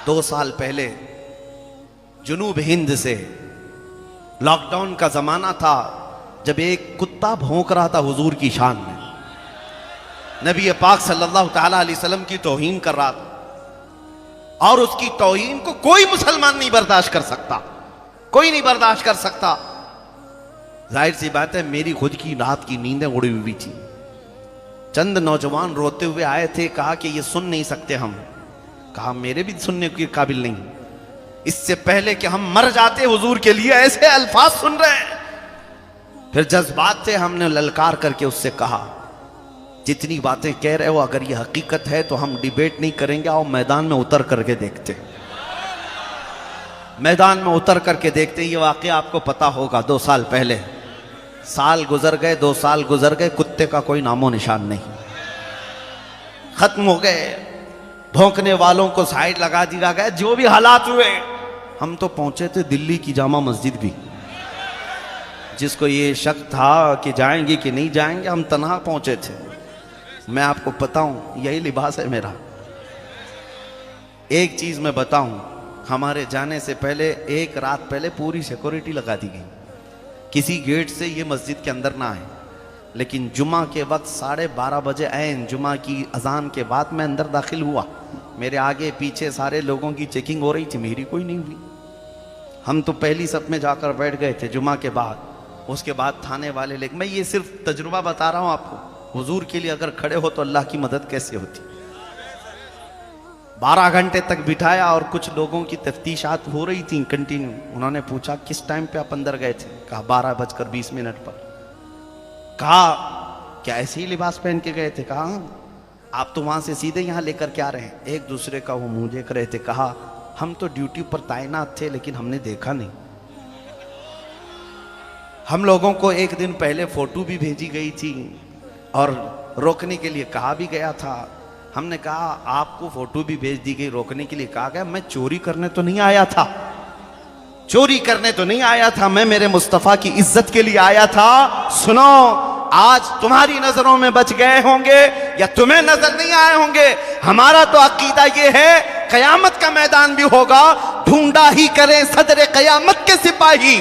2 साल पहले जुनूब हिंद से लॉकडाउन का जमाना था, जब एक कुत्ता भौंक रहा था हुजूर की शान में, नबी पाक सल्लल्लाहु ताला अलैहि वसल्लम की तौहीन कर रहा था, और उसकी तौहीन को कोई मुसलमान नहीं बर्दाश्त कर सकता, कोई नहीं बर्दाश्त कर सकता। जाहिर सी बात है, मेरी खुद की रात की नींदें उड़ी हुई थी। चंद नौजवान रोते हुए आए थे, कहा कि ये सुन नहीं सकते हम। कहा मेरे भी सुनने के काबिल नहीं, इससे पहले कि हम मर जाते हुजूर के लिए ऐसे अल्फाज सुन रहे हैं। फिर जज्बात से हमने ललकार करके उससे कहा, जितनी बातें कह रहे हो अगर ये हकीकत है तो हम डिबेट नहीं करेंगे, आओ मैदान में उतर करके देखते, मैदान में उतर करके देखते। ये वाकया आपको पता होगा, 2 साल पहले, साल गुजर गए, 2 साल गुजर गए, कुत्ते का कोई नामो निशान नहीं, खत्म हो गए। भौंकने वालों को साइड लगा दिया गया। जो भी हालात हुए, हम तो पहुंचे थे दिल्ली की जामा मस्जिद भी, जिसको ये शक था कि जाएंगे कि नहीं जाएंगे, हम तन्हा पहुंचे थे। मैं आपको बताऊं, यही लिबास है मेरा। एक चीज मैं बताऊं, हमारे जाने से पहले 1 रात पहले पूरी सिक्योरिटी लगा दी गई, किसी गेट से ये मस्जिद के अंदर ना आए। लेकिन जुमा के वक्त 12:30 बजे ऐन जुमा की अजान के बाद मैं अंदर दाखिल हुआ। मेरे आगे पीछे सारे लोगों की चेकिंग हो रही थी, मेरी कोई नहीं हुई। हम तो पहली सफ में जाकर बैठ गए थे जुमा के बाद। उसके बाद थाने वाले लेकिन मैं ये सिर्फ तजुर्बा बता रहा हूँ आपको, हुजूर के लिए अगर खड़े हो तो अल्लाह की मदद कैसे होती। 12 घंटे तक बिठाया और कुछ लोगों की तफ्तीशात हो रही थी कंटिन्यू। उन्होंने पूछा किस टाइम पे आप अंदर गए थे? कहा 12:20 पर। कहा क्या ऐसे ही लिबास पहन के गए थे? कहा आप तो वहां से सीधे यहाँ लेकर के आ रहे हैं। एक दूसरे का वो मुंह देख रहे थे। कहा हम तो ड्यूटी पर तैनात थे लेकिन हमने देखा नहीं। हम लोगों को एक दिन पहले फोटो भी भेजी गई थी और रोकने के लिए कहा भी गया था। हमने कहा आपको फोटो भी भेज दी गई, रोकने के लिए कहा गया। मैं चोरी करने तो नहीं आया था, चोरी करने तो नहीं आया था, मैं मेरे मुस्तफा की इज्जत के लिए आया था। सुनो, आज तुम्हारी नजरों में बच गए होंगे या तुम्हें नजर नहीं आए होंगे, हमारा तो अकीदा ये है कयामत का मैदान भी होगा, ढूंढा ही करें सदर कयामत के सिपाही,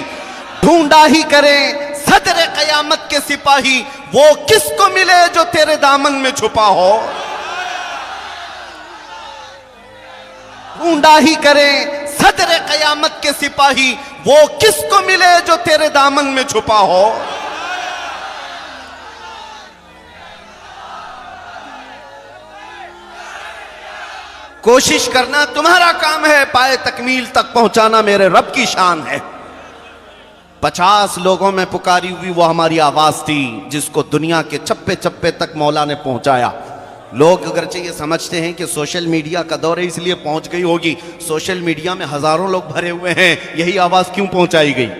ढूंढा ही करें सदर कयामत के सिपाही, वो किसको मिले जो तेरे दामन में छुपा हो। ढूंढा ही करें सदर कयामत के सिपाही, वो किसको मिले जो तेरे दामन में छुपा हो। कोशिश करना तुम्हारा काम है, पाए तकमील तक पहुंचाना मेरे रब की शान है। 50 लोगों में पुकारी हुई वो हमारी आवाज थी, जिसको दुनिया के चप्पे चप्पे तक मौला ने पहुंचाया। लोग अगरचे ये समझते हैं कि सोशल मीडिया का दौर है इसलिए पहुंच गई होगी। सोशल मीडिया में हजारों लोग भरे हुए हैं, यही आवाज क्यों पहुंचाई गई?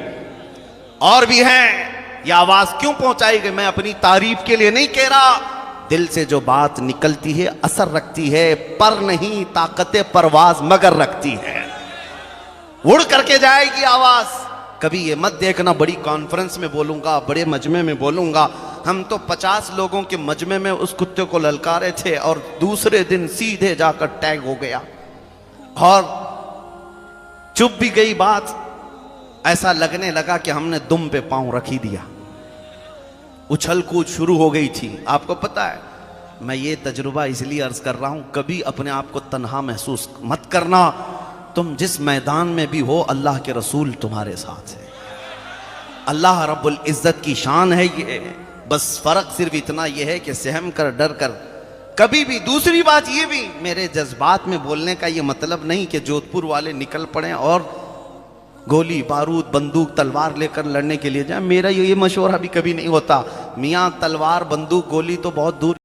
और भी हैं, ये आवाज क्यों पहुंचाई गई? मैं अपनी तारीफ के लिए नहीं कह रहा, दिल से जो बात निकलती है असर रखती है, पर नहीं ताकते परवाज मगर रखती है, उड़ करके जाएगी आवाज। कभी ये मत देखना बड़ी कॉन्फ्रेंस में बोलूंगा, बड़े मजमे में बोलूंगा। हम तो 50 लोगों के मजमे में उस कुत्ते को ललकारे थे और दूसरे दिन सीधे जाकर टैग हो गया और चुप भी गई बात। ऐसा लगने लगा कि हमने दुम पे पांव रख ही दिया, उछल कूद शुरू हो गई थी। आपको पता है, मैं ये तजुर्बा इसलिए अर्ज कर रहा हूं, कभी अपने आप को तन्हा महसूस मत करना। तुम जिस मैदान में भी हो, अल्लाह के रसूल तुम्हारे साथ है, अल्लाह रब्बुल इज्जत की शान है ये। बस फर्क सिर्फ इतना यह है कि सहम कर डर कर कभी भी। दूसरी बात ये भी, मेरे जज्बात में बोलने का ये मतलब नहीं कि जोधपुर वाले निकल पड़े और गोली बारूद बंदूक तलवार लेकर लड़ने के लिए जाए। मेरा ये मशवरा भी कभी नहीं होता। मियाँ तलवार बंदूक गोली तो बहुत दूर